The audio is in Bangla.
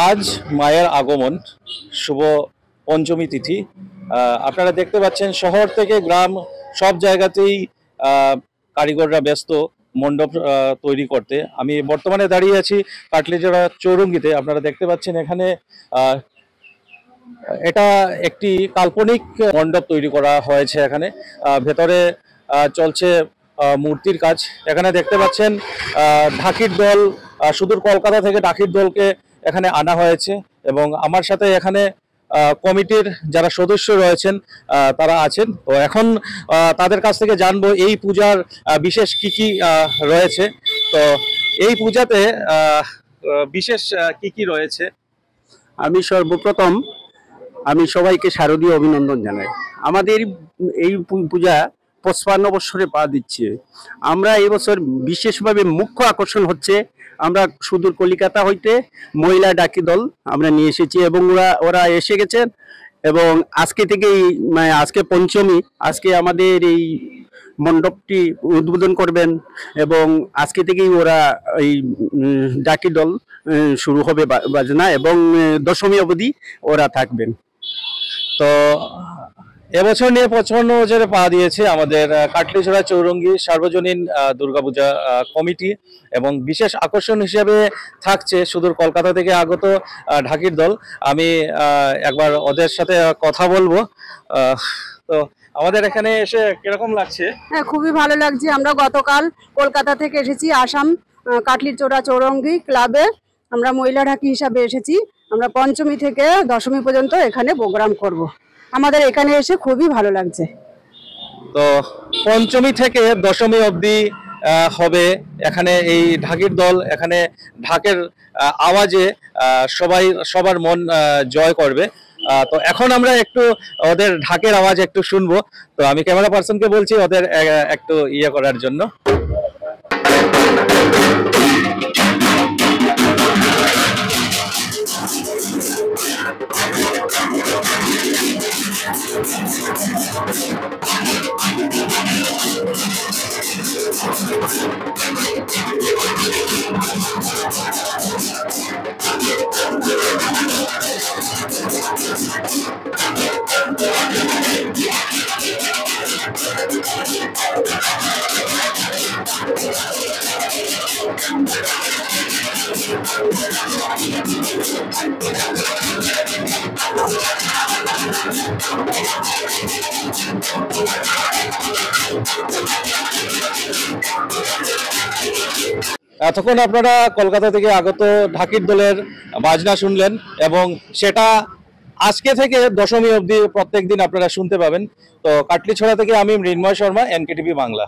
আজ মায়ের আগমন, শুভ পঞ্চমী তিথি। আপনারা দেখতে পাচ্ছেন শহর থেকে গ্রাম সব জায়গাতেই কারিগররা ব্যস্ত মণ্ডপ তৈরি করতে। আমি বর্তমানে দাঁড়িয়ে আছি কাটলিছড়া চৌরঙ্গিতে। আপনারা দেখতে পাচ্ছেন এখানে এটা একটি কাল্পনিক মণ্ডপ তৈরি করা হয়েছে। এখানে ভেতরে চলছে মূর্তির কাজ। এখানে দেখতে পাচ্ছেন ঢাকির দল, সুদূর কলকাতা থেকে ঢাকির দলকে এখানে আনা হয়েছে এবং আমার সাথে এখানে কমিটির যারা সদস্য রয়েছেন তারা আছেন। তো এখন তাদের কাছ থেকে জানবো এই পূজার বিশেষ কি কি রয়েছে। তো এই পূজাতে বিশেষ কি কি রয়েছে। আমি সর্বপ্রথম সবাইকে শারদীয় অভিনন্দন জানাই। আমাদের এই পূজা 55 বছরে পা দিচ্ছে। আমরা এই বছর বিশেষভাবে মুখ্য আকর্ষণ হচ্ছে আমরা সুদূর কলিকাতা হইতে মহিলা ডাকি দল আমরা নিয়ে এসেছি এবং ওরা এসে গেছেন এবং আজকে থেকেই আজকে পঞ্চমী, আজকে আমাদের এই মণ্ডপটি উদ্বোধন করবেন এবং আজকে থেকেই ওরা এই ডাকি দল শুরু হবে বাজনা এবং দশমী অবধি ওরা থাকবেন। তো এবছর নিয়ে 55 বছরে পা দিয়েছে আমাদের কাটলিছড়া চৌরঙ্গি সার্বজনীন দুর্গাপূজা কমিটি এবং বিশেষ আকর্ষণ হিসেবে থাকছে সুদূর কলকাতা থেকে আগত ঢাকির দল। আমি একবার ওদের সাথে কথা বলবো। তো আমাদের এখানে এসে কিরকম লাগছে? হ্যাঁ, খুবই ভালো লাগছে। আমরা গতকাল কলকাতা থেকে এসেছি, আসাম কাটলিছড়া চৌরঙ্গি ক্লাবে আমরা মহিলা ঢাকি হিসাবে এসেছি। আমরা পঞ্চমী থেকে দশমী পর্যন্ত এখানে প্রোগ্রাম করব। আমাদের এখানে এসে খুবই ভালো লাগছে। তো পঞ্চমী থেকে দশমী অবধি হবে এখানে এই ঢাকির দল। এখানে ঢাকের আওয়াজে সবার মন জয় করবে। তো এখন আমরা একটু ওদের ঢাকের আওয়াজ একটু শুনবো। তো আমি ক্যামেরা পার্সনকে বলছি ওদের একটু ইয়ে করার জন্য। এতক্ষণ আপনারা কলকাতা থেকে আগত ঢাকির দলের বাজনা শুনলেন এবং সেটা আজকে থেকে দশমী অবধি প্রত্যেক দিন আপনারা শুনতে পাবেন। তো কাটলিছড়া থেকে আমি মৃন্ময় শর্মা, NKTV বাংলা।